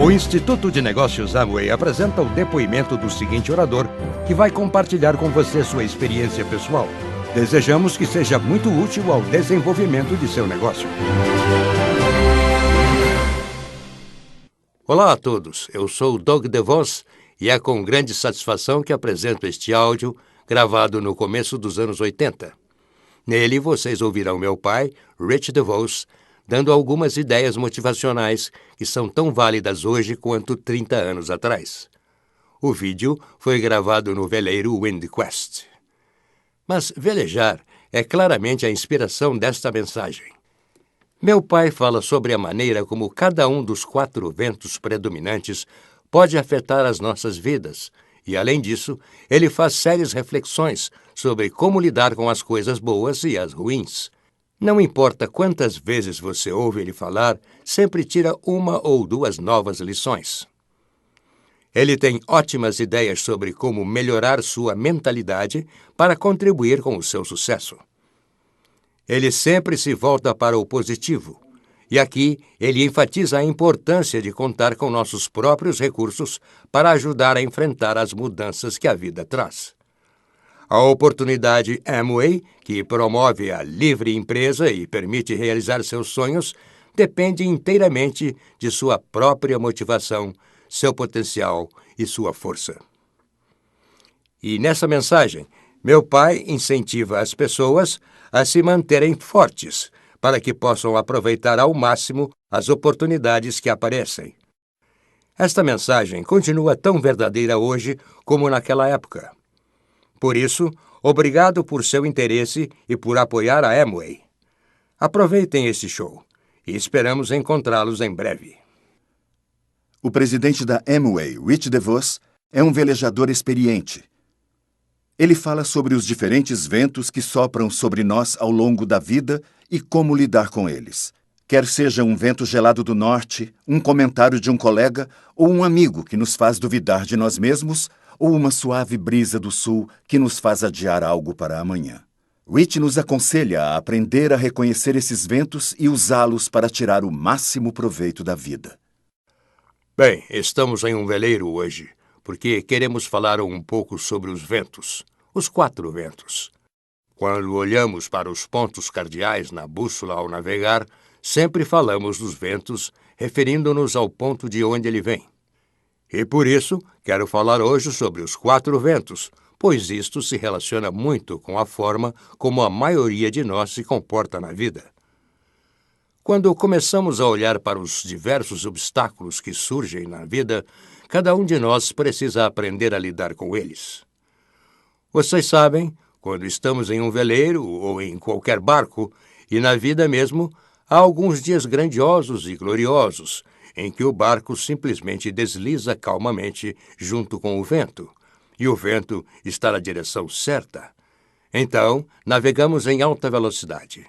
O Instituto de Negócios Amway apresenta o depoimento do seguinte orador, que vai compartilhar com você sua experiência pessoal. Desejamos que seja muito útil ao desenvolvimento de seu negócio. Olá a todos, eu sou o Doug DeVos e é com grande satisfação que apresento este áudio gravado no começo dos anos 80. Nele vocês ouvirão meu pai, Rich DeVos, dando algumas ideias motivacionais que são tão válidas hoje quanto 30 anos atrás. O vídeo foi gravado no veleiro WindQuest. Mas velejar é claramente a inspiração desta mensagem. Meu pai fala sobre a maneira como cada um dos 4 ventos predominantes pode afetar as nossas vidas, e, além disso, ele faz sérias reflexões sobre como lidar com as coisas boas e as ruins. Não importa quantas vezes você ouve ele falar, sempre tira 1 ou 2 novas lições. Ele tem ótimas ideias sobre como melhorar sua mentalidade para contribuir com o seu sucesso. Ele sempre se volta para o positivo, e aqui ele enfatiza a importância de contar com nossos próprios recursos para ajudar a enfrentar as mudanças que a vida traz. A oportunidade Amway, que promove a livre empresa e permite realizar seus sonhos, depende inteiramente de sua própria motivação, seu potencial e sua força. E nessa mensagem, meu pai incentiva as pessoas a se manterem fortes, para que possam aproveitar ao máximo as oportunidades que aparecem. Esta mensagem continua tão verdadeira hoje como naquela época. Por isso, obrigado por seu interesse e por apoiar a Amway. Aproveitem esse show e esperamos encontrá-los em breve. O presidente da Amway, Rich DeVos, é um velejador experiente. Ele fala sobre os diferentes ventos que sopram sobre nós ao longo da vida e como lidar com eles. Quer seja um vento gelado do norte, um comentário de um colega ou um amigo que nos faz duvidar de nós mesmos, ou uma suave brisa do sul que nos faz adiar algo para amanhã. Rich nos aconselha a aprender a reconhecer esses ventos e usá-los para tirar o máximo proveito da vida. Bem, estamos em um veleiro hoje, porque queremos falar um pouco sobre os ventos, os 4 ventos. Quando olhamos para os pontos cardeais na bússola ao navegar, sempre falamos dos ventos, referindo-nos ao ponto de onde ele vem. E por isso, quero falar hoje sobre os 4 ventos, pois isto se relaciona muito com a forma como a maioria de nós se comporta na vida. Quando começamos a olhar para os diversos obstáculos que surgem na vida, cada um de nós precisa aprender a lidar com eles. Vocês sabem, quando estamos em um veleiro ou em qualquer barco, e na vida mesmo, há alguns dias grandiosos e gloriosos, em que o barco simplesmente desliza calmamente junto com o vento, e o vento está na direção certa. Então, navegamos em alta velocidade.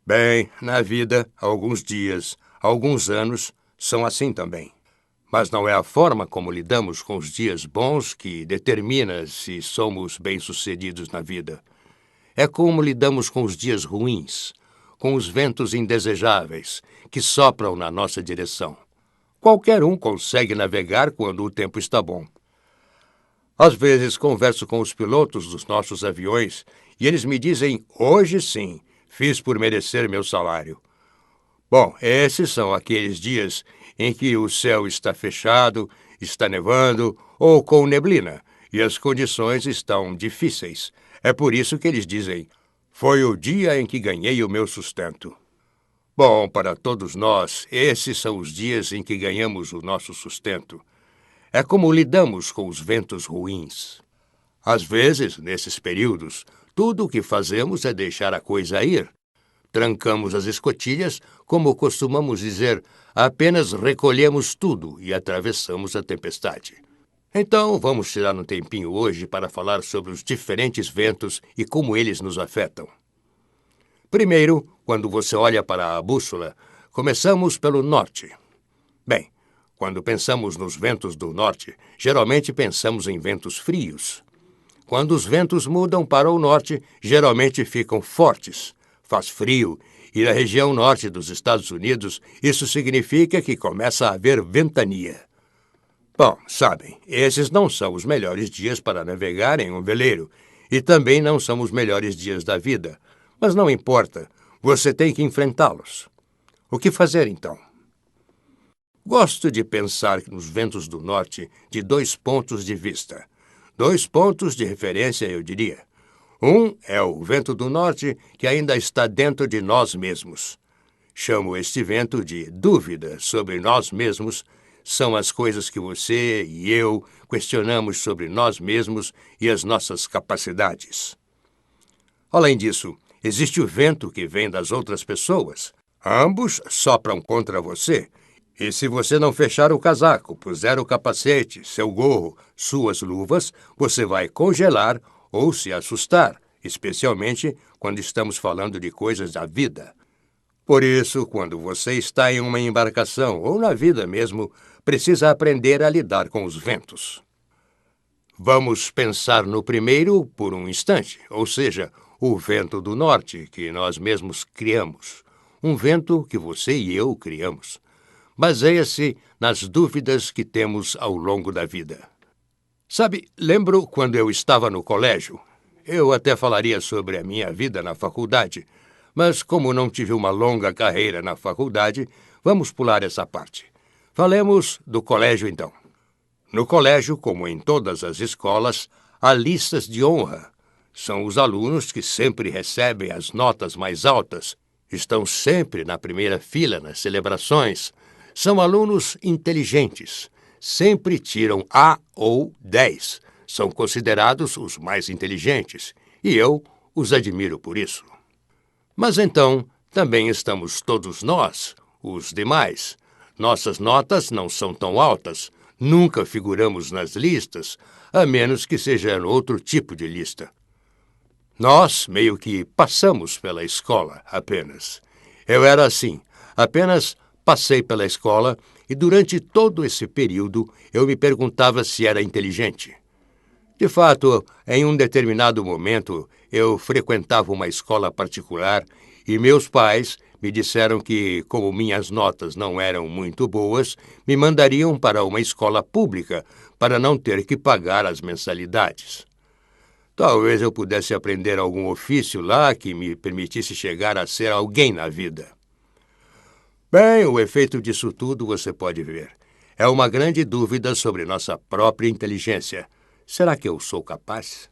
Bem, na vida, alguns dias, alguns anos, são assim também. Mas não é a forma como lidamos com os dias bons que determina se somos bem-sucedidos na vida. É como lidamos com os dias ruins, com os ventos indesejáveis que sopram na nossa direção. Qualquer um consegue navegar quando o tempo está bom. Às vezes converso com os pilotos dos nossos aviões e eles me dizem, hoje sim, fiz por merecer meu salário. Bom, esses são aqueles dias em que o céu está fechado, está nevando ou com neblina e as condições estão difíceis. É por isso que eles dizem, foi o dia em que ganhei o meu sustento. Bom, para todos nós, esses são os dias em que ganhamos o nosso sustento. É como lidamos com os ventos ruins. Às vezes, nesses períodos, tudo o que fazemos é deixar a coisa ir. Trancamos as escotilhas, como costumamos dizer, apenas recolhemos tudo e atravessamos a tempestade. Então, vamos tirar um tempinho hoje para falar sobre os diferentes ventos e como eles nos afetam. Primeiro, quando você olha para a bússola, começamos pelo norte. Bem, quando pensamos nos ventos do norte, geralmente pensamos em ventos frios. Quando os ventos mudam para o norte, geralmente ficam fortes, faz frio E na região norte dos Estados Unidos, isso significa que começa a haver ventania. Bom, sabem, esses não são os melhores dias para navegar em um veleiro, e também não são os melhores dias da vida. Mas não importa, você tem que enfrentá-los. O que fazer, então? Gosto de pensar nos ventos do norte de 2 pontos de vista. 2 pontos de referência, eu diria. Um é o vento do norte que ainda está dentro de nós mesmos. Chamo este vento de dúvida sobre nós mesmos. São as coisas que você e eu questionamos sobre nós mesmos e as nossas capacidades. Além disso, existe o vento que vem das outras pessoas. Ambos sopram contra você. E se você não fechar o casaco, puser o capacete, seu gorro, suas luvas, você vai congelar ou se assustar, especialmente quando estamos falando de coisas da vida. Por isso, quando você está em uma embarcação ou na vida mesmo, precisa aprender a lidar com os ventos. Vamos pensar no primeiro por um instante, ou seja, o vento do norte que nós mesmos criamos. Um vento que você e eu criamos. Baseia-se nas dúvidas que temos ao longo da vida. Sabe, lembro quando eu estava no colégio. Eu até falaria sobre a minha vida na faculdade, mas como não tive uma longa carreira na faculdade, vamos pular essa parte. Falemos do colégio, então. No colégio, como em todas as escolas, há listas de honra. São os alunos que sempre recebem as notas mais altas, estão sempre na primeira fila nas celebrações. São alunos inteligentes. Sempre tiram A ou 10. São considerados os mais inteligentes, e eu os admiro por isso. Mas então, também estamos todos nós, os demais. Nossas notas não são tão altas, nunca figuramos nas listas, a menos que seja outro tipo de lista. Nós meio que passamos pela escola apenas. Eu era assim, apenas passei pela escola e durante todo esse período eu me perguntava se era inteligente. De fato, em um determinado momento, eu frequentava uma escola particular e meus pais me disseram que, como minhas notas não eram muito boas, me mandariam para uma escola pública para não ter que pagar as mensalidades. Talvez eu pudesse aprender algum ofício lá que me permitisse chegar a ser alguém na vida. Bem, o efeito disso tudo você pode ver. É uma grande dúvida sobre nossa própria inteligência. Será que eu sou capaz?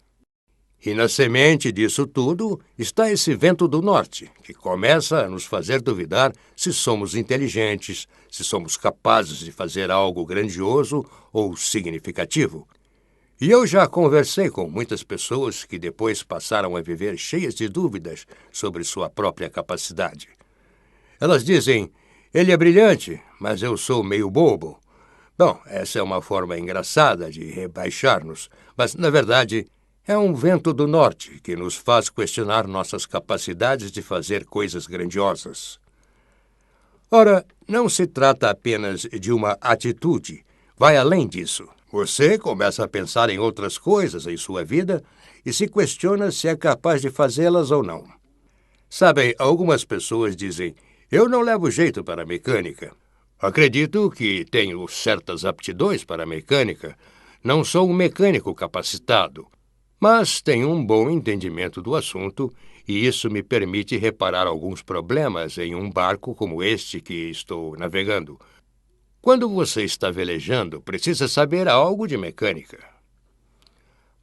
E na semente disso tudo está esse vento do norte, que começa a nos fazer duvidar se somos inteligentes, se somos capazes de fazer algo grandioso ou significativo. E eu já conversei com muitas pessoas que depois passaram a viver cheias de dúvidas sobre sua própria capacidade. Elas dizem, ele é brilhante, mas eu sou meio bobo. Bom, essa é uma forma engraçada de rebaixar-nos, mas, na verdade, é um vento do norte que nos faz questionar nossas capacidades de fazer coisas grandiosas. Ora, não se trata apenas de uma atitude, vai além disso. Você começa a pensar em outras coisas em sua vida e se questiona se é capaz de fazê-las ou não. Sabem, algumas pessoas dizem, eu não levo jeito para a mecânica. Acredito que tenho certas aptidões para a mecânica. Não sou um mecânico capacitado, mas tenho um bom entendimento do assunto e isso me permite reparar alguns problemas em um barco como este que estou navegando. Quando você está velejando, precisa saber algo de mecânica.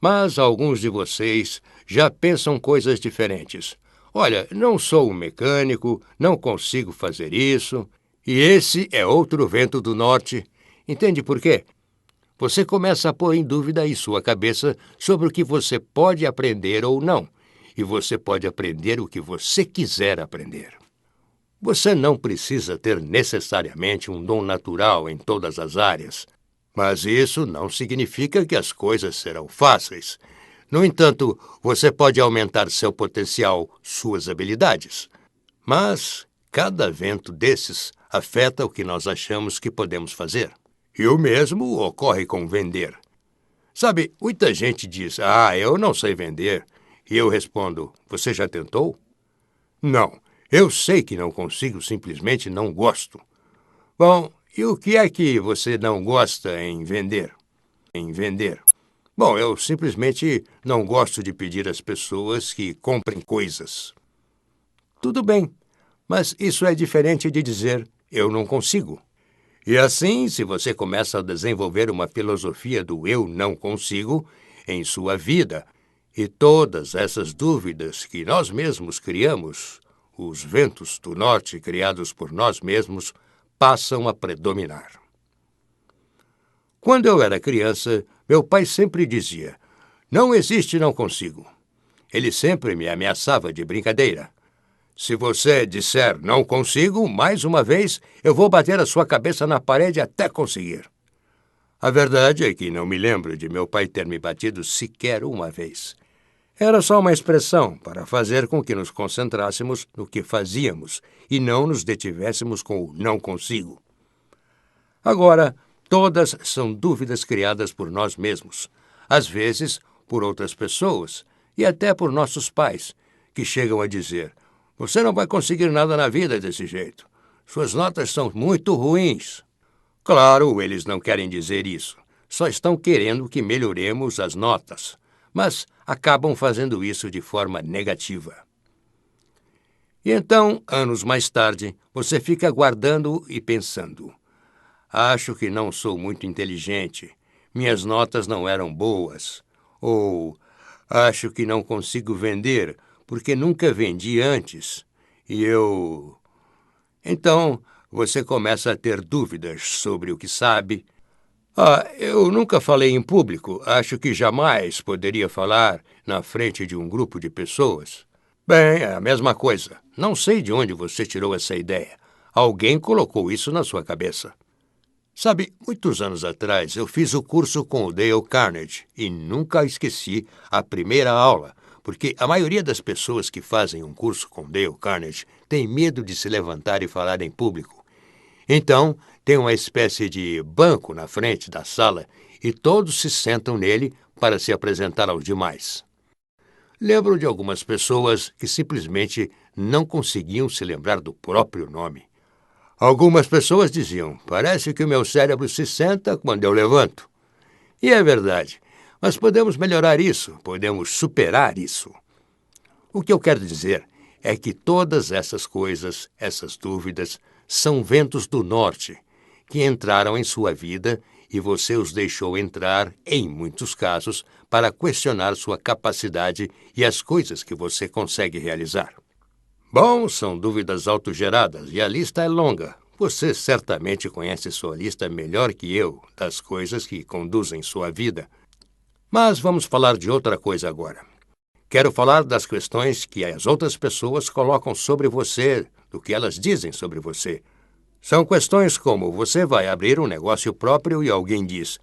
Mas alguns de vocês já pensam coisas diferentes. Olha, não sou um mecânico, não consigo fazer isso. E esse é outro vento do norte. Entende por quê? Você começa a pôr em dúvida em sua cabeça sobre o que você pode aprender ou não. E você pode aprender o que você quiser aprender. Você não precisa ter necessariamente um dom natural em todas as áreas. Mas isso não significa que as coisas serão fáceis. No entanto, você pode aumentar seu potencial, suas habilidades. Mas cada vento desses afeta o que nós achamos que podemos fazer. E o mesmo ocorre com vender. Sabe, muita gente diz, eu não sei vender. E eu respondo, você já tentou? Não, Eu sei que não consigo, simplesmente não gosto. Bom, e o que é que você não gosta em vender? Bom, eu simplesmente não gosto de pedir às pessoas que comprem coisas. Tudo bem, mas isso é diferente de dizer eu não consigo. E assim, se você começa a desenvolver uma filosofia do eu não consigo em sua vida, e todas essas dúvidas que nós mesmos criamos, os ventos do norte criados por nós mesmos, passam a predominar. Quando eu era criança, meu pai sempre dizia, não existe não consigo. Ele sempre me ameaçava de brincadeira. Se você disser não consigo, mais uma vez, eu vou bater a sua cabeça na parede até conseguir. A verdade é que não me lembro de meu pai ter me batido sequer uma vez. Era só uma expressão para fazer com que nos concentrássemos no que fazíamos e não nos detivéssemos com o não consigo. Agora, todas são dúvidas criadas por nós mesmos, às vezes por outras pessoas e até por nossos pais, que chegam a dizer: você não vai conseguir nada na vida desse jeito. Suas notas são muito ruins. Claro, eles não querem dizer isso. Só estão querendo que melhoremos as notas. Mas acabam fazendo isso de forma negativa. E então, anos mais tarde, você fica aguardando e pensando. Acho que não sou muito inteligente. Minhas notas não eram boas. Ou acho que não consigo vender porque nunca vendi antes. E eu... Então, você começa a ter dúvidas sobre o que sabe. Eu nunca falei em público. Acho que jamais poderia falar na frente de um grupo de pessoas. Bem, é a mesma coisa. Não sei de onde você tirou essa ideia. Alguém colocou isso na sua cabeça. Sabe, muitos anos atrás eu fiz o curso com o Dale Carnegie e nunca esqueci a primeira aula, porque a maioria das pessoas que fazem um curso com Dale Carnegie tem medo de se levantar e falar em público. Então, tem uma espécie de banco na frente da sala e todos se sentam nele para se apresentar aos demais. Lembro de algumas pessoas que simplesmente não conseguiam se lembrar do próprio nome. Algumas pessoas diziam, parece que o meu cérebro se senta quando eu levanto. E é verdade, mas podemos melhorar isso, podemos superar isso. O que eu quero dizer é que todas essas coisas, essas dúvidas, são ventos do norte que entraram em sua vida e você os deixou entrar, em muitos casos, para questionar sua capacidade e as coisas que você consegue realizar. Bom, são dúvidas autogeradas e a lista é longa. Você certamente conhece sua lista melhor que eu das coisas que conduzem sua vida. Mas vamos falar de outra coisa agora. Quero falar das questões que as outras pessoas colocam sobre você, do que elas dizem sobre você. São questões como você vai abrir um negócio próprio e alguém diz: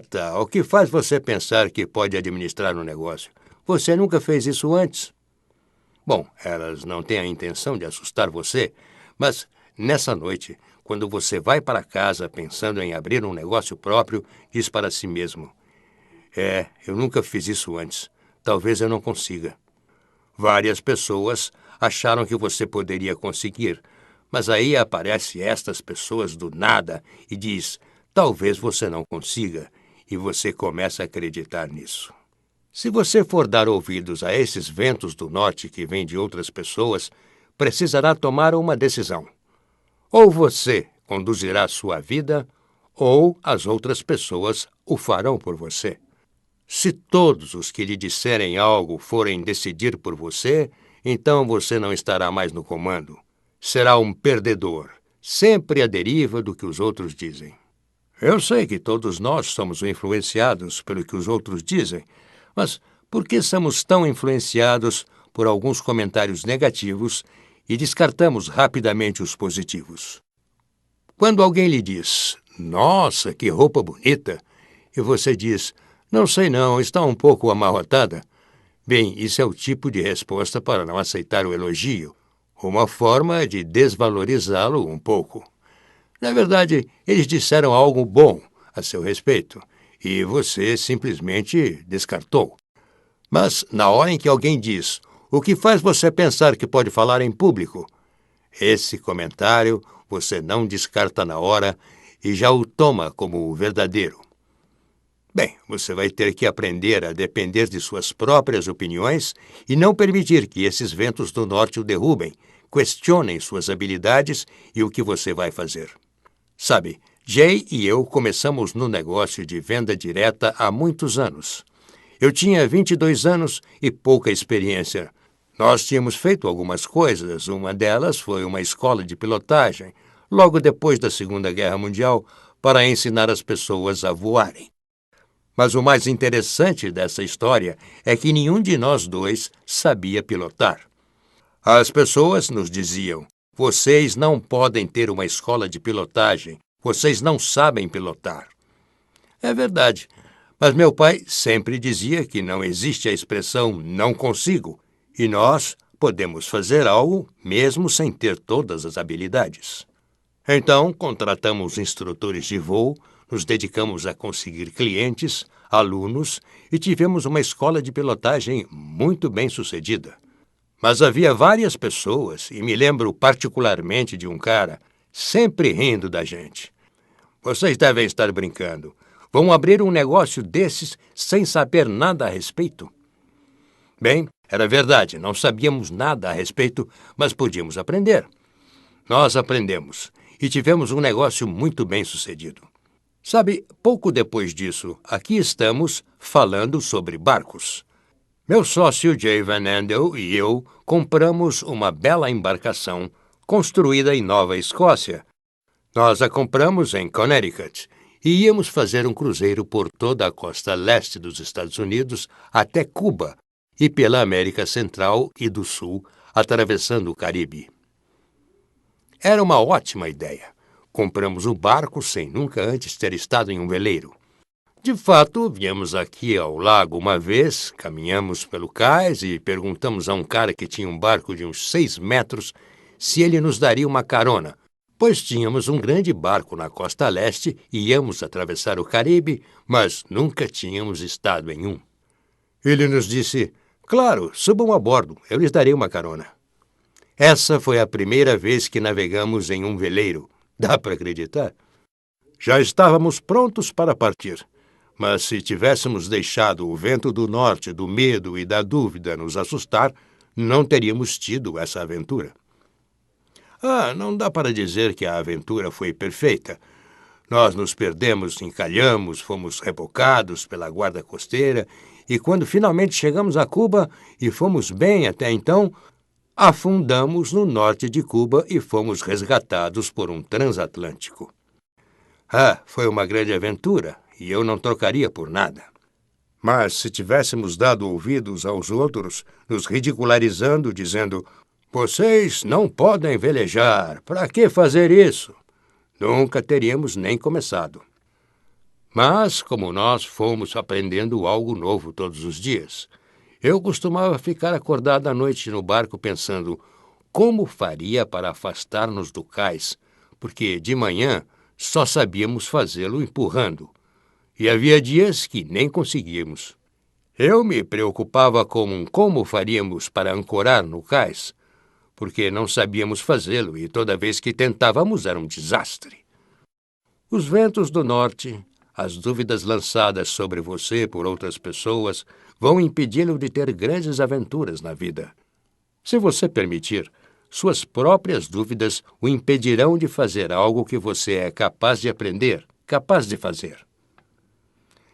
tá, o que faz você pensar que pode administrar um negócio? Você nunca fez isso antes? Bom, elas não têm a intenção de assustar você, mas nessa noite, quando você vai para casa pensando em abrir um negócio próprio, diz para si mesmo: eu nunca fiz isso antes. Talvez eu não consiga. Várias pessoas acharam que você poderia conseguir, mas aí aparecem estas pessoas do nada e diz: talvez você não consiga, e você começa a acreditar nisso. Se você for dar ouvidos a esses ventos do norte que vêm de outras pessoas, precisará tomar uma decisão. Ou você conduzirá a sua vida, ou as outras pessoas o farão por você. Se todos os que lhe disserem algo forem decidir por você, então você não estará mais no comando. Será um perdedor, sempre à deriva do que os outros dizem. Eu sei que todos nós somos influenciados pelo que os outros dizem, mas por que somos tão influenciados por alguns comentários negativos e descartamos rapidamente os positivos? Quando alguém lhe diz, nossa, que roupa bonita, e você diz, não sei não, está um pouco amarrotada, bem, isso é o tipo de resposta para não aceitar o elogio, uma forma de desvalorizá-lo um pouco. Na verdade, eles disseram algo bom a seu respeito, e você simplesmente descartou. Mas, na hora em que alguém diz, O que faz você pensar que pode falar em público? Esse comentário você não descarta na hora e já o toma como verdadeiro. Bem, você vai ter que aprender a depender de suas próprias opiniões e não permitir que esses ventos do norte o derrubem, questionem suas habilidades e o que você vai fazer. Sabe, Jay e eu começamos no negócio de venda direta há muitos anos. Eu tinha 22 anos e pouca experiência. Nós tínhamos feito algumas coisas, uma delas foi uma escola de pilotagem, logo depois da Segunda Guerra Mundial, para ensinar as pessoas a voarem. Mas o mais interessante dessa história é que nenhum de nós dois sabia pilotar. As pessoas nos diziam: vocês não podem ter uma escola de pilotagem, vocês não sabem pilotar. É verdade, mas meu pai sempre dizia que não existe a expressão não consigo, e nós podemos fazer algo mesmo sem ter todas as habilidades. Então, contratamos instrutores de voo, nos dedicamos a conseguir clientes, alunos e tivemos uma escola de pilotagem muito bem sucedida. Mas havia várias pessoas, e me lembro particularmente de um cara, sempre rindo da gente. Vocês devem estar brincando. Vão abrir um negócio desses sem saber nada a respeito? Bem, era verdade, não sabíamos nada a respeito, mas podíamos aprender. Nós aprendemos e tivemos um negócio muito bem sucedido. Sabe, pouco depois disso, aqui estamos falando sobre barcos. Meu sócio Jay Van Andel e eu compramos uma bela embarcação construída em Nova Escócia. Nós a compramos em Connecticut e íamos fazer um cruzeiro por toda a costa leste dos Estados Unidos até Cuba e pela América Central e do Sul, atravessando o Caribe. Era uma ótima ideia. Compramos um barco sem nunca antes ter estado em um veleiro. De fato, viemos aqui ao lago uma vez, caminhamos pelo cais e perguntamos a um cara que tinha um barco de uns 6 metros se ele nos daria uma carona, pois tínhamos um grande barco na costa leste e íamos atravessar o Caribe, mas nunca tínhamos estado em um. Ele nos disse: claro, subam a bordo, eu lhes darei uma carona. Essa foi a primeira vez que navegamos em um veleiro. Dá para acreditar? Já estávamos prontos para partir, mas se tivéssemos deixado o vento do norte, do medo e da dúvida nos assustar, não teríamos tido essa aventura. Não dá para dizer que a aventura foi perfeita. Nós nos perdemos, encalhamos, fomos rebocados pela guarda costeira e quando finalmente chegamos a Cuba e fomos bem até então, afundamos no norte de Cuba e fomos resgatados por um transatlântico. Foi uma grande aventura e eu não trocaria por nada. Mas se tivéssemos dado ouvidos aos outros, nos ridicularizando, dizendo: vocês não podem velejar, para que fazer isso? Nunca teríamos nem começado. Mas, como nós fomos aprendendo algo novo todos os dias, eu costumava ficar acordado à noite no barco pensando como faria para afastar-nos do cais, porque de manhã só sabíamos fazê-lo empurrando, e havia dias que nem conseguíamos. Eu me preocupava com como faríamos para ancorar no cais, porque não sabíamos fazê-lo e toda vez que tentávamos era um desastre. Os ventos do norte, as dúvidas lançadas sobre você por outras pessoas vão impedi-lo de ter grandes aventuras na vida. Se você permitir, suas próprias dúvidas o impedirão de fazer algo que você é capaz de aprender, capaz de fazer.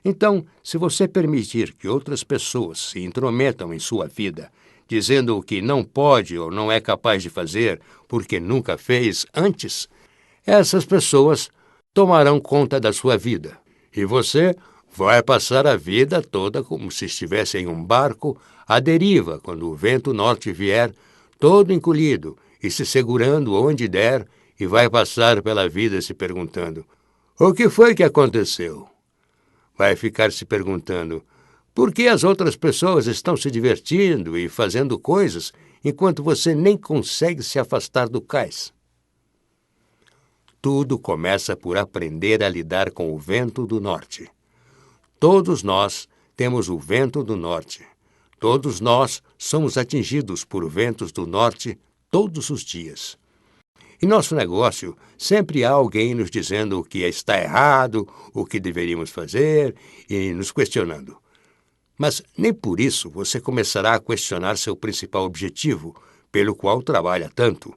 Então, se você permitir que outras pessoas se intrometam em sua vida, dizendo o que não pode ou não é capaz de fazer porque nunca fez antes, essas pessoas tomarão conta da sua vida e você vai passar a vida toda como se estivesse em um barco à deriva quando o vento norte vier, todo encolhido e se segurando onde der, e vai passar pela vida se perguntando: o que foi que aconteceu? Vai ficar se perguntando: por que as outras pessoas estão se divertindo e fazendo coisas enquanto você nem consegue se afastar do cais? Tudo começa por aprender a lidar com o vento do norte. Todos nós temos o vento do norte. Todos nós somos atingidos por ventos do norte todos os dias. Em nosso negócio, sempre há alguém nos dizendo o que está errado, o que deveríamos fazer e nos questionando. Mas nem por isso você começará a questionar seu principal objetivo, pelo qual trabalha tanto.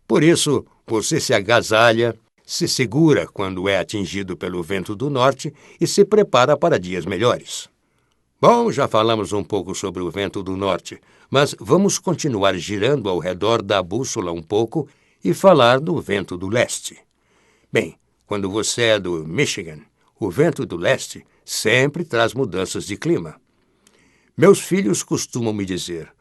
Por isso, você se agasalha, se segura quando é atingido pelo vento do norte e se prepara para dias melhores. Bom, já falamos um pouco sobre o vento do norte, mas vamos continuar girando ao redor da bússola um pouco e falar do vento do leste. Bem, quando você é do Michigan, o vento do leste sempre traz mudanças de clima. Meus filhos costumam me dizer: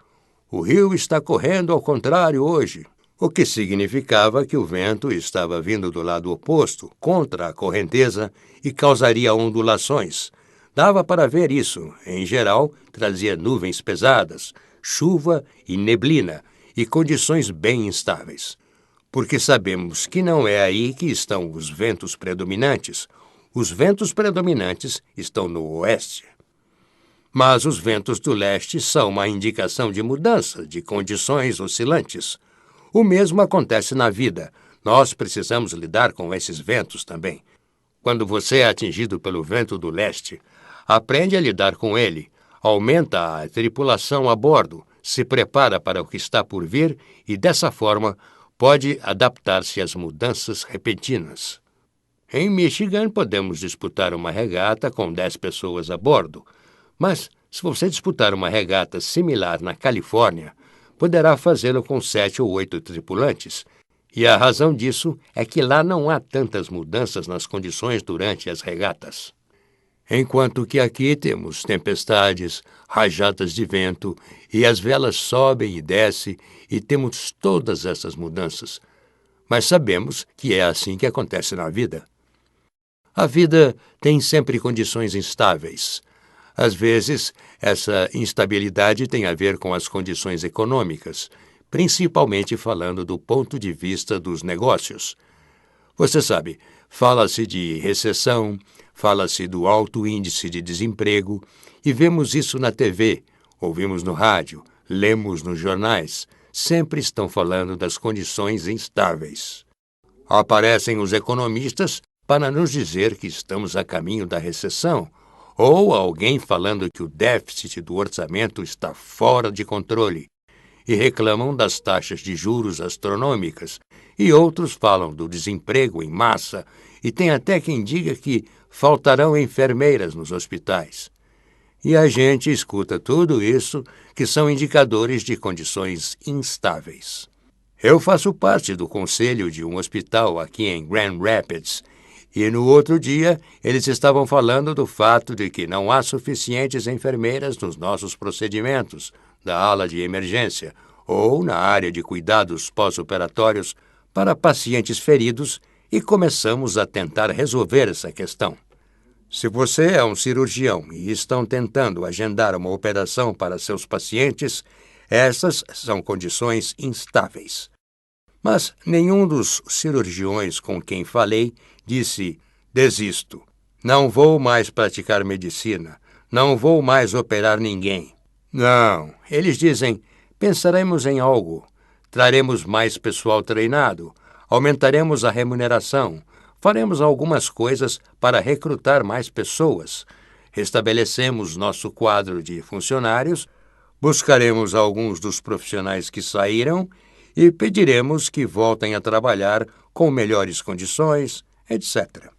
"O rio está correndo ao contrário hoje", o que significava que o vento estava vindo do lado oposto, contra a correnteza, e causaria ondulações. Dava para ver isso. Em geral, trazia nuvens pesadas, chuva e neblina, e condições bem instáveis. Porque sabemos que não é aí que estão os ventos predominantes. Os ventos predominantes estão no oeste. Mas os ventos do leste são uma indicação de mudança, de condições oscilantes. O mesmo acontece na vida. Nós precisamos lidar com esses ventos também. Quando você é atingido pelo vento do leste, aprende a lidar com ele, aumenta a tripulação a bordo, se prepara para o que está por vir e, dessa forma, pode adaptar-se às mudanças repentinas. Em Michigan, podemos disputar uma regata com 10 pessoas a bordo, mas se você disputar uma regata similar na Califórnia, poderá fazê-lo com 7 ou 8 tripulantes, e a razão disso é que lá não há tantas mudanças nas condições durante as regatas. Enquanto que aqui temos tempestades, rajadas de vento, e as velas sobem e descem, e temos todas essas mudanças. Mas sabemos que é assim que acontece na vida. A vida tem sempre condições instáveis. Às vezes, essa instabilidade tem a ver com as condições econômicas, principalmente falando do ponto de vista dos negócios. Você sabe, fala-se de recessão, fala-se do alto índice de desemprego, e vemos isso na TV, ouvimos no rádio, lemos nos jornais. Sempre estão falando das condições instáveis. Aparecem os economistas para nos dizer que estamos a caminho da recessão, ou alguém falando que o déficit do orçamento está fora de controle, e reclamam das taxas de juros astronômicas, e outros falam do desemprego em massa, e tem até quem diga que faltarão enfermeiras nos hospitais. E a gente escuta tudo isso, que são indicadores de condições instáveis. Eu faço parte do conselho de um hospital aqui em Grand Rapids, e no outro dia eles estavam falando do fato de que não há suficientes enfermeiras nos nossos procedimentos, da ala de emergência ou na área de cuidados pós-operatórios para pacientes feridos, e começamos a tentar resolver essa questão. Se você é um cirurgião e estão tentando agendar uma operação para seus pacientes, essas são condições instáveis. Mas nenhum dos cirurgiões com quem falei disse: "Desisto, não vou mais praticar medicina, não vou mais operar ninguém." Não, eles dizem: "Pensaremos em algo, traremos mais pessoal treinado, aumentaremos a remuneração, faremos algumas coisas para recrutar mais pessoas, restabelecemos nosso quadro de funcionários, buscaremos alguns dos profissionais que saíram e pediremos que voltem a trabalhar com melhores condições, etc."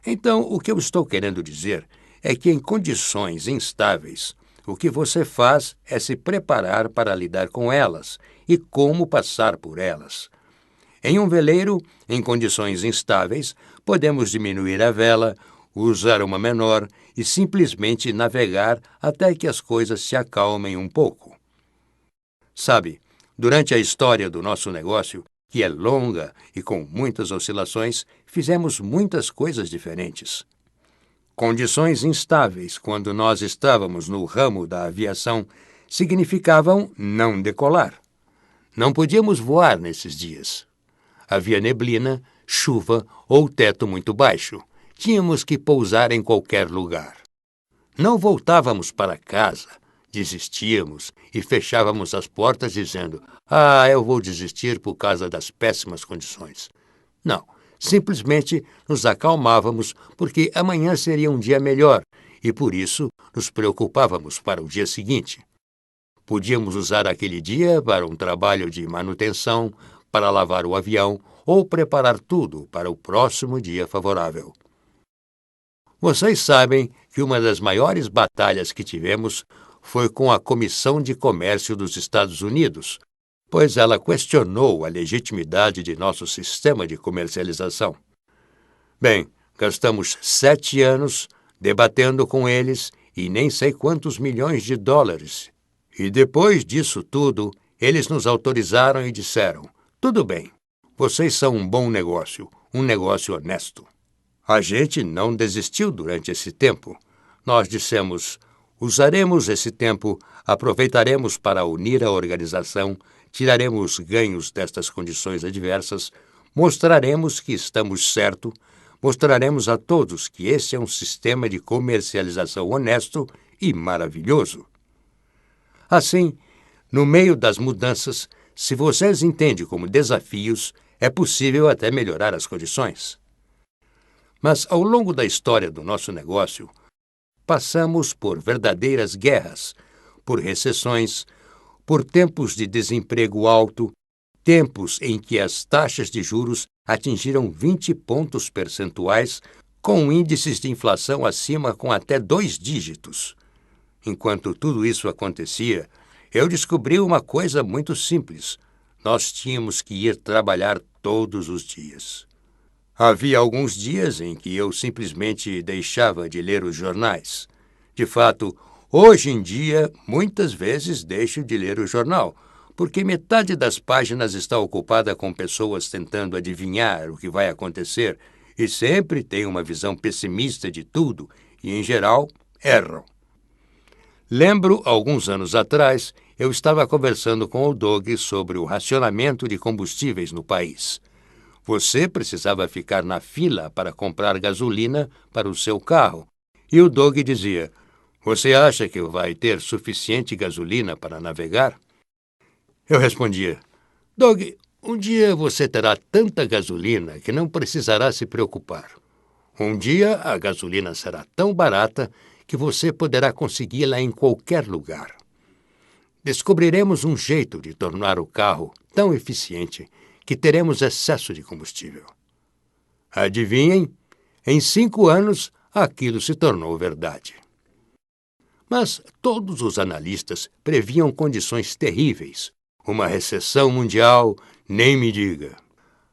Então, o que eu estou querendo dizer é que em condições instáveis, o que você faz é se preparar para lidar com elas e como passar por elas. Em um veleiro, em condições instáveis, podemos diminuir a vela, usar uma menor e simplesmente navegar até que as coisas se acalmem um pouco. Sabe, durante a história do nosso negócio, que é longa e com muitas oscilações, fizemos muitas coisas diferentes. Condições instáveis, quando nós estávamos no ramo da aviação, significavam não decolar. Não podíamos voar nesses dias. Havia neblina, chuva ou teto muito baixo. Tínhamos que pousar em qualquer lugar. Não voltávamos para casa. desistíamos e fechávamos as portas dizendo: eu vou desistir por causa das péssimas condições. Não, simplesmente nos acalmávamos porque amanhã seria um dia melhor e por isso nos preocupávamos para o dia seguinte. Podíamos usar aquele dia para um trabalho de manutenção, para lavar o avião ou preparar tudo para o próximo dia favorável. Vocês sabem que uma das maiores batalhas que tivemos foi com a Comissão de Comércio dos Estados Unidos, pois ela questionou a legitimidade de nosso sistema de comercialização. Bem, gastamos 7 anos debatendo com eles e nem sei quantos milhões de dólares. E depois disso tudo, eles nos autorizaram e disseram: tudo bem, vocês são um bom negócio, um negócio honesto. A gente não desistiu durante esse tempo. Nós dissemos: usaremos esse tempo, aproveitaremos para unir a organização, tiraremos ganhos destas condições adversas, mostraremos que estamos certos, mostraremos a todos que esse é um sistema de comercialização honesto e maravilhoso. Assim, no meio das mudanças, se vocês entendem como desafios, é possível até melhorar as condições. Mas, ao longo da história do nosso negócio, passamos por verdadeiras guerras, por recessões, por tempos de desemprego alto, tempos em que as taxas de juros atingiram 20 pontos percentuais, com índices de inflação acima com até 2 dígitos. Enquanto tudo isso acontecia, eu descobri uma coisa muito simples. Nós tínhamos que ir trabalhar todos os dias. Havia alguns dias em que eu simplesmente deixava de ler os jornais. De fato, hoje em dia, muitas vezes deixo de ler o jornal, porque metade das páginas está ocupada com pessoas tentando adivinhar o que vai acontecer e sempre têm uma visão pessimista de tudo e, em geral, erram. Lembro, alguns anos atrás, eu estava conversando com o Doug sobre o racionamento de combustíveis no país. Você precisava ficar na fila para comprar gasolina para o seu carro. E o Doug dizia: você acha que vai ter suficiente gasolina para navegar? Eu respondia: Doug, um dia você terá tanta gasolina que não precisará se preocupar. Um dia a gasolina será tão barata que você poderá consegui-la em qualquer lugar. Descobriremos um jeito de tornar o carro tão eficiente que teremos excesso de combustível. Adivinhem, em 5 anos aquilo se tornou verdade. Mas todos os analistas previam condições terríveis. Uma recessão mundial, nem me diga.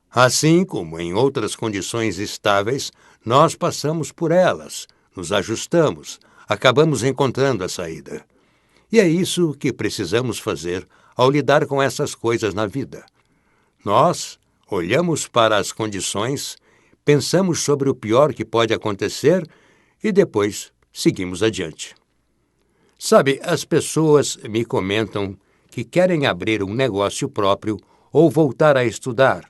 Assim como em outras condições estáveis, nós passamos por elas, nos ajustamos, acabamos encontrando a saída. E é isso que precisamos fazer ao lidar com essas coisas na vida. Nós olhamos para as condições, pensamos sobre o pior que pode acontecer e depois seguimos adiante. Sabe, as pessoas me comentam que querem abrir um negócio próprio ou voltar a estudar,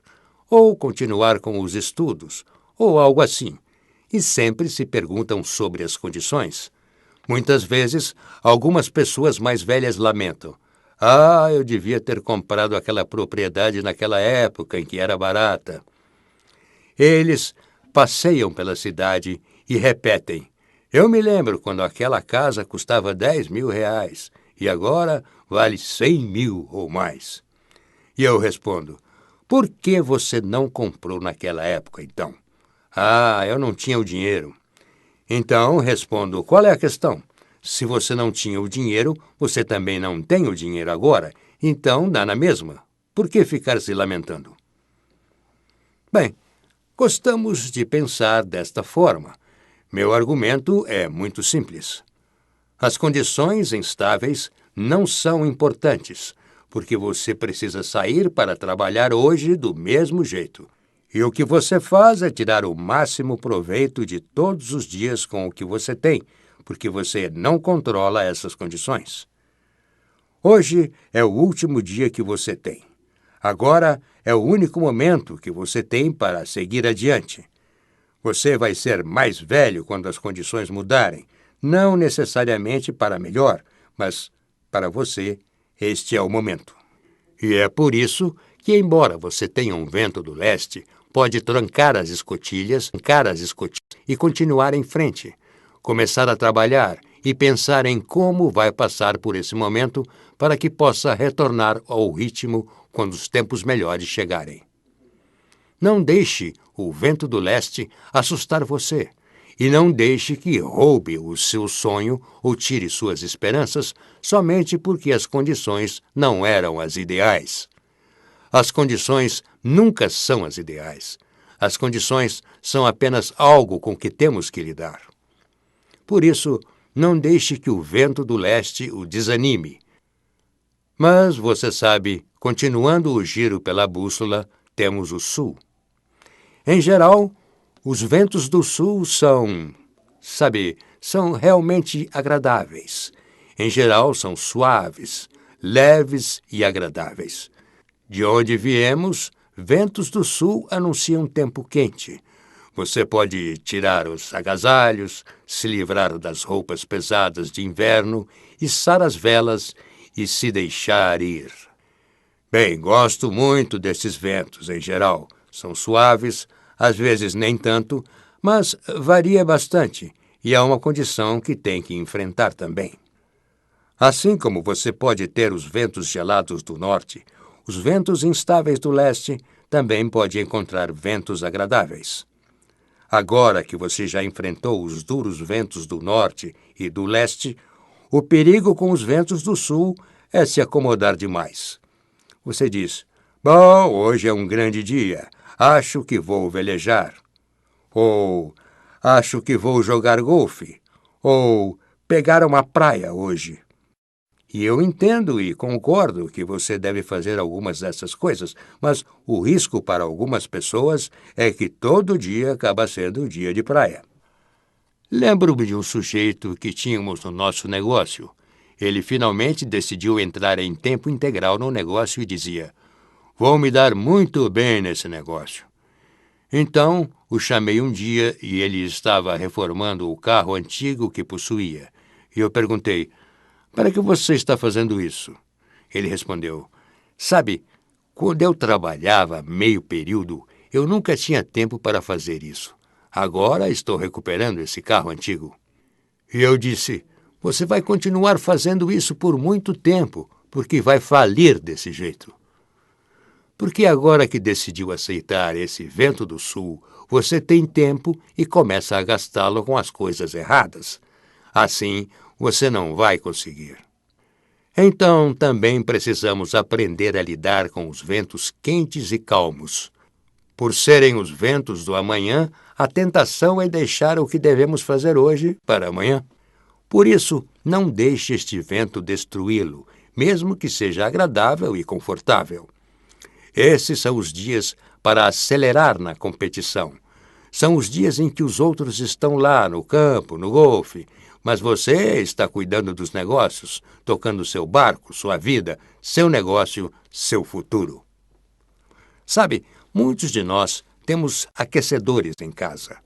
ou continuar com os estudos, ou algo assim, e sempre se perguntam sobre as condições. Muitas vezes, algumas pessoas mais velhas lamentam: eu devia ter comprado aquela propriedade naquela época em que era barata. Eles passeiam pela cidade e repetem: eu me lembro quando aquela casa custava 10 mil reais e agora vale 100 mil ou mais. E eu respondo: por que você não comprou naquela época, então? Eu não tinha o dinheiro. Então, respondo: qual é a questão? Se você não tinha o dinheiro, você também não tem o dinheiro agora, então dá na mesma. Por que ficar se lamentando? Bem, gostamos de pensar desta forma. Meu argumento é muito simples. As condições instáveis não são importantes, porque você precisa sair para trabalhar hoje do mesmo jeito. E o que você faz é tirar o máximo proveito de todos os dias com o que você tem, porque você não controla essas condições. Hoje é o último dia que você tem. Agora é o único momento que você tem para seguir adiante. Você vai ser mais velho quando as condições mudarem, não necessariamente para melhor, mas para você, este é o momento. E é por isso que, embora você tenha um vento do leste, pode trancar as escotilhas e continuar em frente, começar a trabalhar e pensar em como vai passar por esse momento para que possa retornar ao ritmo quando os tempos melhores chegarem. Não deixe o vento do leste assustar você e não deixe que roube o seu sonho ou tire suas esperanças somente porque as condições não eram as ideais. As condições nunca são as ideais. As condições são apenas algo com que temos que lidar. Por isso, não deixe que o vento do leste o desanime. Mas, você sabe, continuando o giro pela bússola, temos o sul. Em geral, os ventos do sul são realmente agradáveis. Em geral, são suaves, leves e agradáveis. De onde viemos, ventos do sul anunciam tempo quente. Você pode tirar os agasalhos, se livrar das roupas pesadas de inverno, içar as velas e se deixar ir. Bem, gosto muito desses ventos em geral. São suaves, às vezes nem tanto, mas varia bastante e é uma condição que tem que enfrentar também. Assim como você pode ter os ventos gelados do norte, os ventos instáveis do leste também pode encontrar ventos agradáveis. Agora que você já enfrentou os duros ventos do norte e do leste, o perigo com os ventos do sul é se acomodar demais. Você diz, bom, hoje é um grande dia, acho que vou velejar. Ou, acho que vou jogar golfe. Ou, pegar uma praia hoje. E eu entendo e concordo que você deve fazer algumas dessas coisas, mas o risco para algumas pessoas é que todo dia acaba sendo dia de praia. Lembro-me de um sujeito que tínhamos no nosso negócio. Ele finalmente decidiu entrar em tempo integral no negócio e dizia, vou me dar muito bem nesse negócio. Então, o chamei um dia e ele estava reformando o carro antigo que possuía. E eu perguntei, para que você está fazendo isso? Ele respondeu, sabe, quando eu trabalhava meio período, eu nunca tinha tempo para fazer isso. Agora estou recuperando esse carro antigo. E eu disse, você vai continuar fazendo isso por muito tempo, porque vai falir desse jeito. Porque agora que decidiu aceitar esse vento do sul, você tem tempo e começa a gastá-lo com as coisas erradas. Assim, você não vai conseguir. Então, também precisamos aprender a lidar com os ventos quentes e calmos. Por serem os ventos do amanhã, a tentação é deixar o que devemos fazer hoje para amanhã. Por isso, não deixe este vento destruí-lo, mesmo que seja agradável e confortável. Esses são os dias para acelerar na competição. São os dias em que os outros estão lá no campo, no golfe, mas você está cuidando dos negócios, tocando seu barco, sua vida, seu negócio, seu futuro. Sabe, muitos de nós temos aquecedores em casa.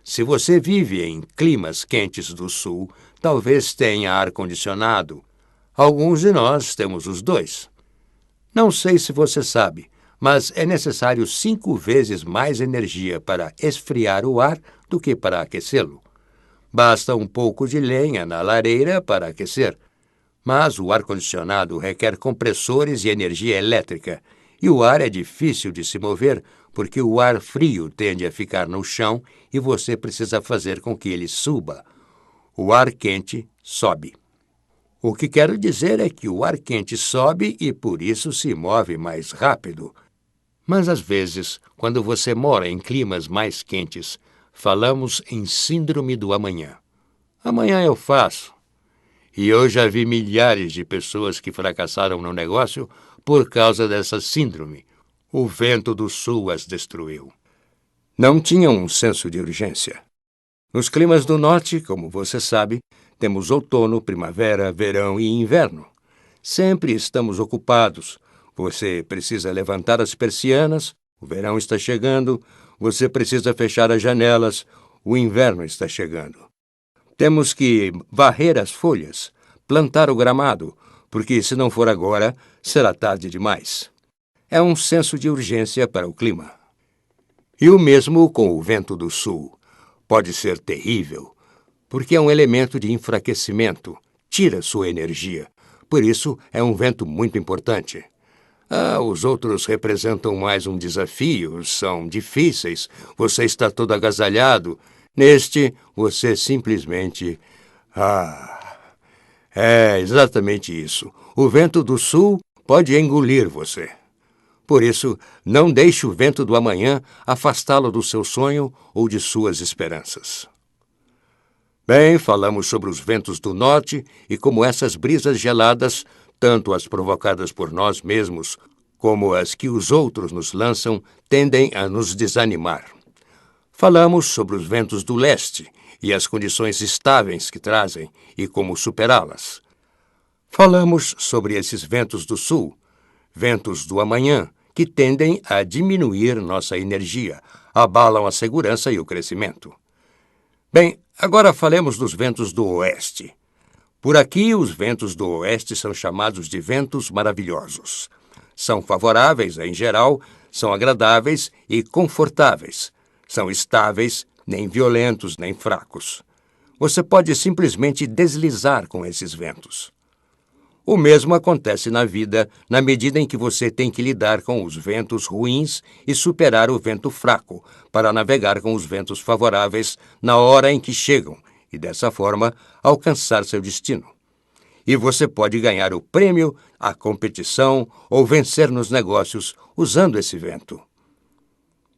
Se você vive em climas quentes do sul, talvez tenha ar-condicionado. Alguns de nós temos os dois. Não sei se você sabe, mas é necessário 5 vezes mais energia para esfriar o ar do que para aquecê-lo. Basta um pouco de lenha na lareira para aquecer. Mas o ar-condicionado requer compressores e energia elétrica, e o ar é difícil de se mover porque o ar frio tende a ficar no chão e você precisa fazer com que ele suba. O ar quente sobe. O que quero dizer é que o ar quente sobe e por isso se move mais rápido. Mas às vezes, quando você mora em climas mais quentes, falamos em síndrome do amanhã. Amanhã eu faço. E eu já vi milhares de pessoas que fracassaram no negócio por causa dessa síndrome. O vento do sul as destruiu. Não tinham um senso de urgência. Nos climas do norte, como você sabe, temos outono, primavera, verão e inverno. Sempre estamos ocupados. Você precisa levantar as persianas, o verão está chegando, você precisa fechar as janelas, o inverno está chegando. Temos que varrer as folhas, plantar o gramado, porque se não for agora, será tarde demais. É um senso de urgência para o clima. E o mesmo com o vento do sul. Pode ser terrível, porque é um elemento de enfraquecimento, tira sua energia. Por isso, é um vento muito importante. Os outros representam mais um desafio, são difíceis, você está todo agasalhado. Neste, você simplesmente... É exatamente isso. O vento do sul pode engolir você. Por isso, não deixe o vento do amanhã afastá-lo do seu sonho ou de suas esperanças. Bem, falamos sobre os ventos do norte e como essas brisas geladas, tanto as provocadas por nós mesmos como as que os outros nos lançam, tendem a nos desanimar. Falamos sobre os ventos do leste e as condições estáveis que trazem e como superá-las. Falamos sobre esses ventos do sul, ventos do amanhã, que tendem a diminuir nossa energia, abalam a segurança e o crescimento. Bem, agora falemos dos ventos do oeste. Por aqui, os ventos do oeste são chamados de ventos maravilhosos. São favoráveis, em geral, são agradáveis e confortáveis. São estáveis, nem violentos, nem fracos. Você pode simplesmente deslizar com esses ventos. O mesmo acontece na vida na medida em que você tem que lidar com os ventos ruins e superar o vento fraco para navegar com os ventos favoráveis na hora em que chegam e, dessa forma, alcançar seu destino. E você pode ganhar o prêmio, a competição ou vencer nos negócios usando esse vento.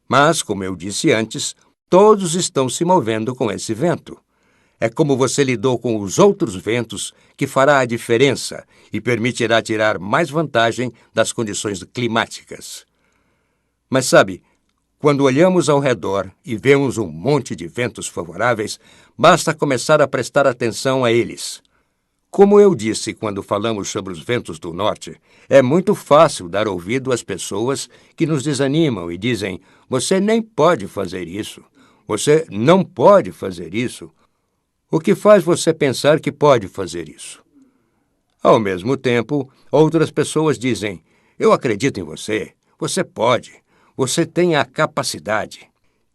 Mas, como eu disse antes, todos estão se movendo com esse vento. É como você lidou com os outros ventos que fará a diferença e permitirá tirar mais vantagem das condições climáticas. Mas sabe, quando olhamos ao redor e vemos um monte de ventos favoráveis, basta começar a prestar atenção a eles. Como eu disse quando falamos sobre os ventos do norte, é muito fácil dar ouvido às pessoas que nos desanimam e dizem: você nem pode fazer isso, você não pode fazer isso. O que faz você pensar que pode fazer isso? Ao mesmo tempo, outras pessoas dizem: eu acredito em você, você pode, você tem a capacidade.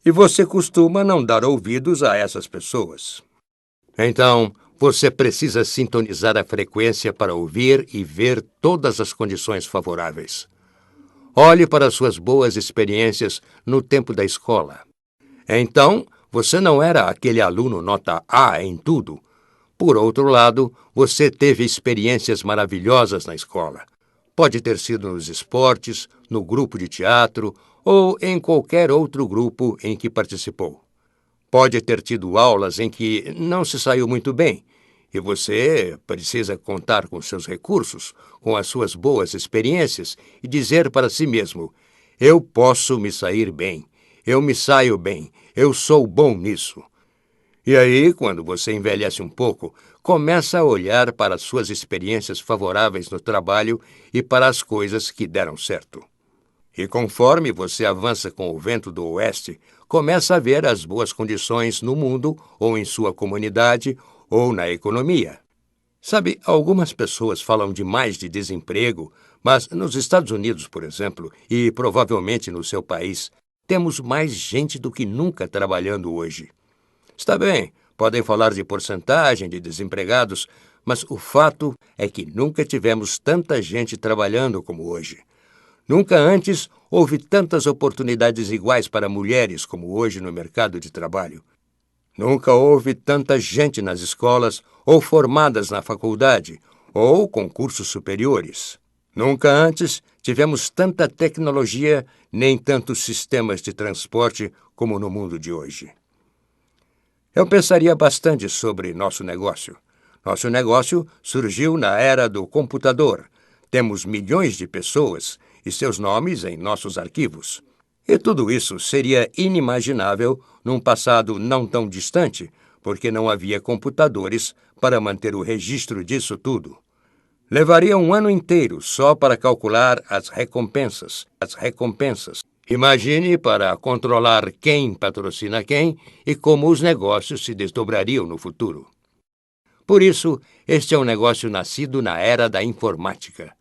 E você costuma não dar ouvidos a essas pessoas. Então, você precisa sintonizar a frequência para ouvir e ver todas as condições favoráveis. Olhe para suas boas experiências no tempo da escola. Então, você não era aquele aluno nota A em tudo. Por outro lado, você teve experiências maravilhosas na escola. Pode ter sido nos esportes, no grupo de teatro ou em qualquer outro grupo em que participou. Pode ter tido aulas em que não se saiu muito bem, e você precisa contar com seus recursos, com as suas boas experiências e dizer para si mesmo: eu posso me sair bem, eu me saio bem, eu sou bom nisso. E aí, quando você envelhece um pouco, começa a olhar para as suas experiências favoráveis no trabalho e para as coisas que deram certo. E conforme você avança com o vento do oeste, começa a ver as boas condições no mundo, ou em sua comunidade, ou na economia. Sabe, algumas pessoas falam demais de desemprego, mas nos Estados Unidos, por exemplo, e provavelmente no seu país, temos mais gente do que nunca trabalhando hoje. Está bem, podem falar de porcentagem de desempregados, mas o fato é que nunca tivemos tanta gente trabalhando como hoje. Nunca antes houve tantas oportunidades iguais para mulheres como hoje no mercado de trabalho. Nunca houve tanta gente nas escolas ou formadas na faculdade ou com cursos superiores. Nunca antes tivemos tanta tecnologia nem tantos sistemas de transporte como no mundo de hoje. Eu pensaria bastante sobre nosso negócio. Nosso negócio surgiu na era do computador. Temos milhões de pessoas e seus nomes em nossos arquivos. E tudo isso seria inimaginável num passado não tão distante, porque não havia computadores para manter o registro disso tudo. Levaria um ano inteiro só para calcular as recompensas. Imagine para controlar quem patrocina quem e como os negócios se desdobrariam no futuro. Por isso, este é um negócio nascido na era da informática.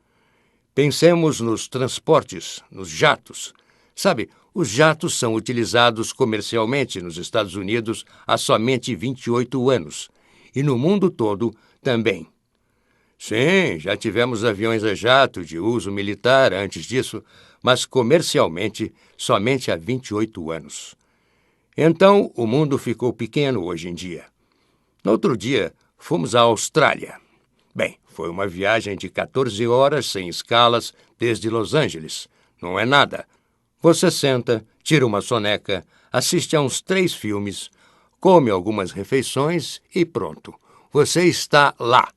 Pensemos nos transportes, nos jatos. Sabe, os jatos são utilizados comercialmente nos Estados Unidos há somente 28 anos. E no mundo todo também. Sim, já tivemos aviões a jato de uso militar antes disso, mas comercialmente somente há 28 anos. Então, o mundo ficou pequeno hoje em dia. No outro dia, fomos à Austrália. Bem, foi uma viagem de 14 horas sem escalas desde Los Angeles. Não é nada. Você senta, tira uma soneca, assiste a uns 3 filmes, come algumas refeições e pronto. Você está lá.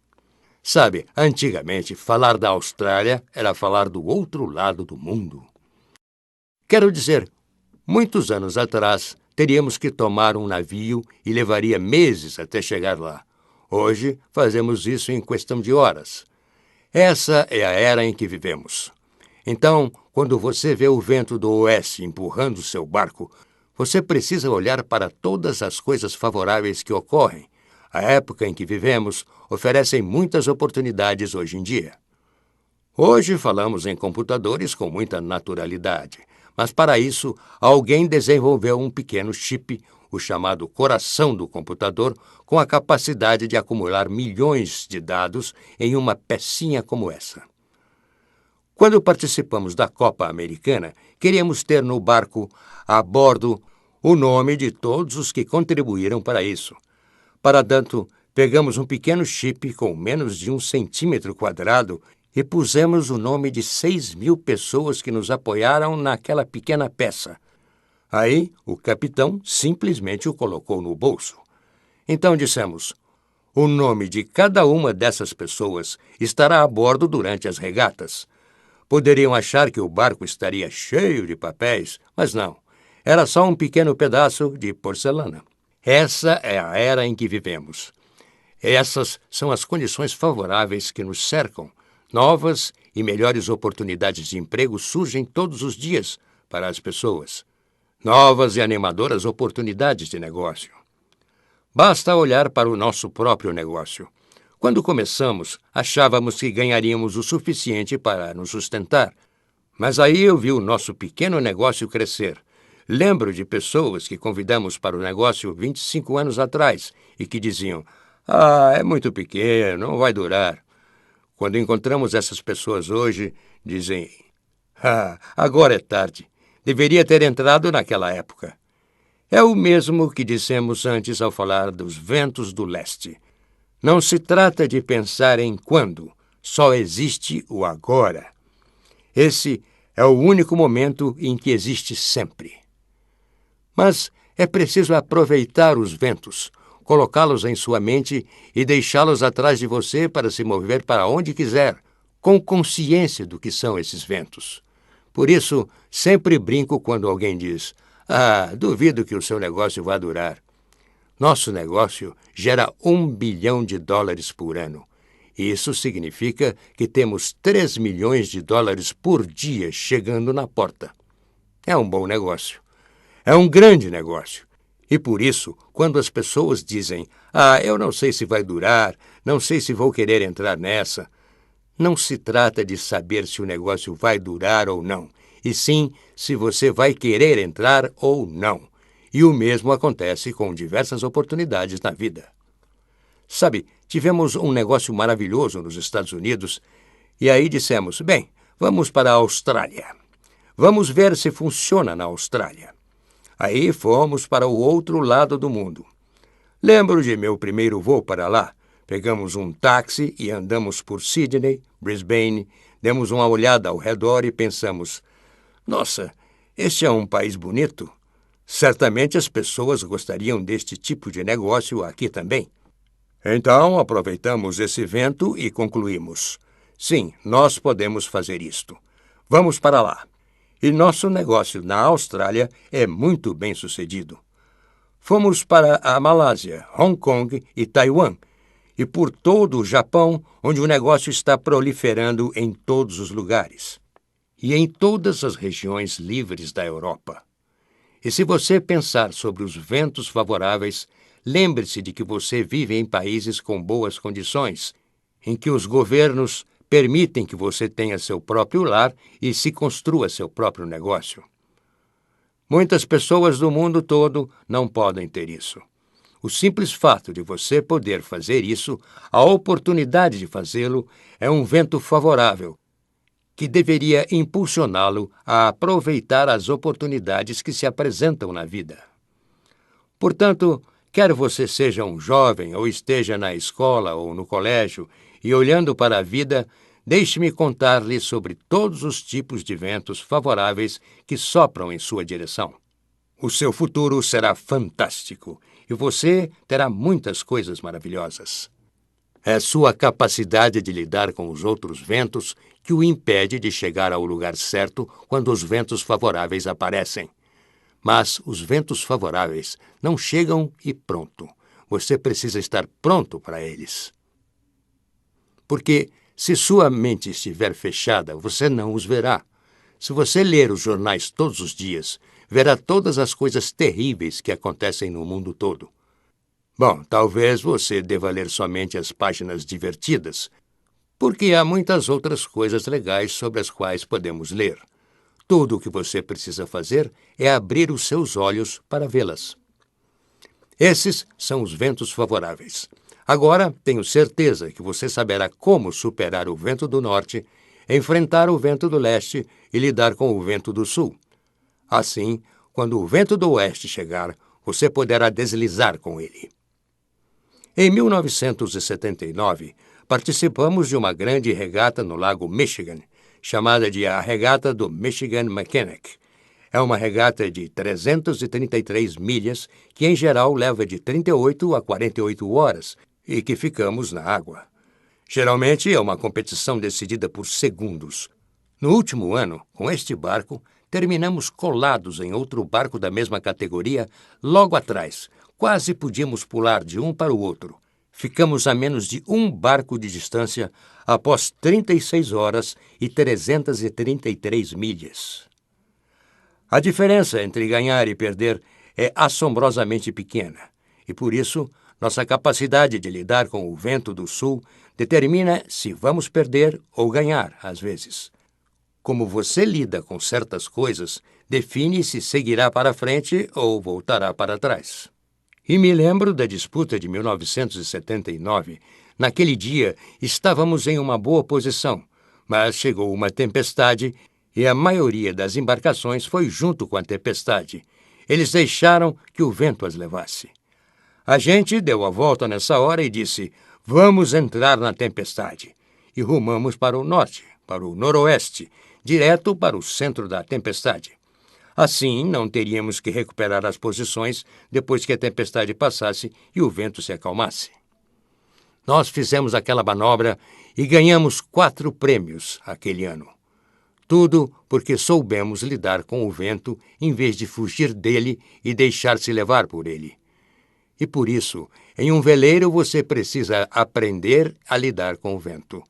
Sabe, antigamente, falar da Austrália era falar do outro lado do mundo. Quero dizer, muitos anos atrás, teríamos que tomar um navio e levaria meses até chegar lá. Hoje, fazemos isso em questão de horas. Essa é a era em que vivemos. Então, quando você vê o vento do oeste empurrando seu barco, você precisa olhar para todas as coisas favoráveis que ocorrem. A época em que vivemos oferece muitas oportunidades hoje em dia. Hoje falamos em computadores com muita naturalidade, mas para isso alguém desenvolveu um pequeno chip, o chamado coração do computador, com a capacidade de acumular milhões de dados em uma pecinha como essa. Quando participamos da Copa Americana, queríamos ter no barco, a bordo, o nome de todos os que contribuíram para isso. Para tanto, pegamos um pequeno chip com menos de 1 centímetro quadrado e pusemos o nome de 6.000 pessoas que nos apoiaram naquela pequena peça. Aí, o capitão simplesmente o colocou no bolso. Então dissemos, o nome de cada uma dessas pessoas estará a bordo durante as regatas. Poderiam achar que o barco estaria cheio de papéis, mas não. Era só um pequeno pedaço de porcelana. Essa é a era em que vivemos. Essas são as condições favoráveis que nos cercam. Novas e melhores oportunidades de emprego surgem todos os dias para as pessoas. Novas e animadoras oportunidades de negócio. Basta olhar para o nosso próprio negócio. Quando começamos, achávamos que ganharíamos o suficiente para nos sustentar. Mas aí eu vi o nosso pequeno negócio crescer. Lembro de pessoas que convidamos para o negócio 25 anos atrás e que diziam, é muito pequeno, não vai durar. Quando encontramos essas pessoas hoje, dizem, agora é tarde. Deveria ter entrado naquela época. É o mesmo que dissemos antes ao falar dos ventos do leste. Não se trata de pensar em quando, só existe o agora. Esse é o único momento em que existe sempre. Mas é preciso aproveitar os ventos, colocá-los em sua mente e deixá-los atrás de você para se mover para onde quiser, com consciência do que são esses ventos. Por isso, sempre brinco quando alguém diz, duvido que o seu negócio vá durar. Nosso negócio gera $1 bilhão por ano. Isso significa que temos $3 milhões por dia chegando na porta. É um bom negócio. É um grande negócio. E por isso, quando as pessoas dizem, eu não sei se vai durar, não sei se vou querer entrar nessa, não se trata de saber se o negócio vai durar ou não, e sim se você vai querer entrar ou não. E o mesmo acontece com diversas oportunidades na vida. Sabe, tivemos um negócio maravilhoso nos Estados Unidos, e aí dissemos, vamos para a Austrália. Vamos ver se funciona na Austrália. Aí fomos para o outro lado do mundo. Lembro de meu primeiro voo para lá. Pegamos um táxi e andamos por Sydney, Brisbane, demos uma olhada ao redor e pensamos, nossa, este é um país bonito. Certamente as pessoas gostariam deste tipo de negócio aqui também. Então aproveitamos esse vento e concluímos, sim, nós podemos fazer isto. Vamos para lá. E nosso negócio na Austrália é muito bem sucedido. Fomos para a Malásia, Hong Kong e Taiwan, e por todo o Japão, onde o negócio está proliferando em todos os lugares, e em todas as regiões livres da Europa. E se você pensar sobre os ventos favoráveis, lembre-se de que você vive em países com boas condições, em que os governos permitem que você tenha seu próprio lar e se construa seu próprio negócio. Muitas pessoas do mundo todo não podem ter isso. O simples fato de você poder fazer isso, a oportunidade de fazê-lo, é um vento favorável, que deveria impulsioná-lo a aproveitar as oportunidades que se apresentam na vida. Portanto, quer você seja um jovem ou esteja na escola ou no colégio e olhando para a vida, deixe-me contar-lhe sobre todos os tipos de ventos favoráveis que sopram em sua direção. O seu futuro será fantástico e você terá muitas coisas maravilhosas. É sua capacidade de lidar com os outros ventos que o impede de chegar ao lugar certo quando os ventos favoráveis aparecem. Mas os ventos favoráveis não chegam e pronto. Você precisa estar pronto para eles. Porque se sua mente estiver fechada, você não os verá. Se você ler os jornais todos os dias, verá todas as coisas terríveis que acontecem no mundo todo. Bom, talvez você deva ler somente as páginas divertidas, porque há muitas outras coisas legais sobre as quais podemos ler. Tudo o que você precisa fazer é abrir os seus olhos para vê-las. Esses são os ventos favoráveis. Agora, tenho certeza que você saberá como superar o vento do norte, enfrentar o vento do leste e lidar com o vento do sul. Assim, quando o vento do oeste chegar, você poderá deslizar com ele. Em 1979, participamos de uma grande regata no lago Michigan, chamada de a Regata do Michigan Mechanic. É uma regata de 333 milhas, que em geral leva de 38 a 48 horas, e que ficamos na água. Geralmente é uma competição decidida por segundos. No último ano, com este barco, terminamos colados em outro barco da mesma categoria, logo atrás. Quase podíamos pular de um para o outro. Ficamos a menos de um barco de distância após 36 horas e 333 milhas. A diferença entre ganhar e perder é assombrosamente pequena, e por isso nossa capacidade de lidar com o vento do sul determina se vamos perder ou ganhar, às vezes. Como você lida com certas coisas, define se seguirá para frente ou voltará para trás. E me lembro da disputa de 1979. Naquele dia, estávamos em uma boa posição, mas chegou uma tempestade e a maioria das embarcações foi junto com a tempestade. Eles deixaram que o vento as levasse. A gente deu a volta nessa hora e disse, vamos entrar na tempestade. E rumamos para o norte, para o noroeste, direto para o centro da tempestade. Assim, não teríamos que recuperar as posições depois que a tempestade passasse e o vento se acalmasse. Nós fizemos aquela manobra e ganhamos 4 prêmios aquele ano. Tudo porque soubemos lidar com o vento em vez de fugir dele e deixar-se levar por ele. E por isso, em um veleiro você precisa aprender a lidar com o vento.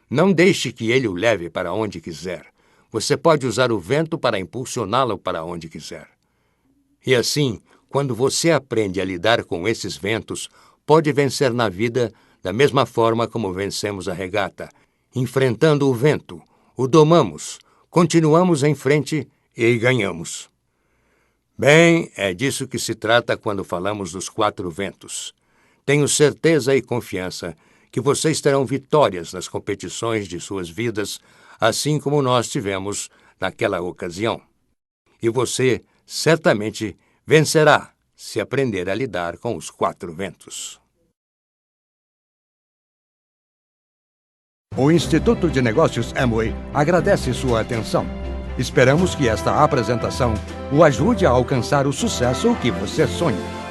Não deixe que ele o leve para onde quiser. Você pode usar o vento para impulsioná-lo para onde quiser. E assim, quando você aprende a lidar com esses ventos, pode vencer na vida da mesma forma como vencemos a regata, enfrentando o vento, o domamos, continuamos em frente e ganhamos. Bem, é disso que se trata quando falamos dos 4 ventos. Tenho certeza e confiança que vocês terão vitórias nas competições de suas vidas, assim como nós tivemos naquela ocasião. E você certamente vencerá se aprender a lidar com os 4 ventos. O Instituto de Negócios Amway agradece sua atenção. Esperamos que esta apresentação o ajude a alcançar o sucesso que você sonha.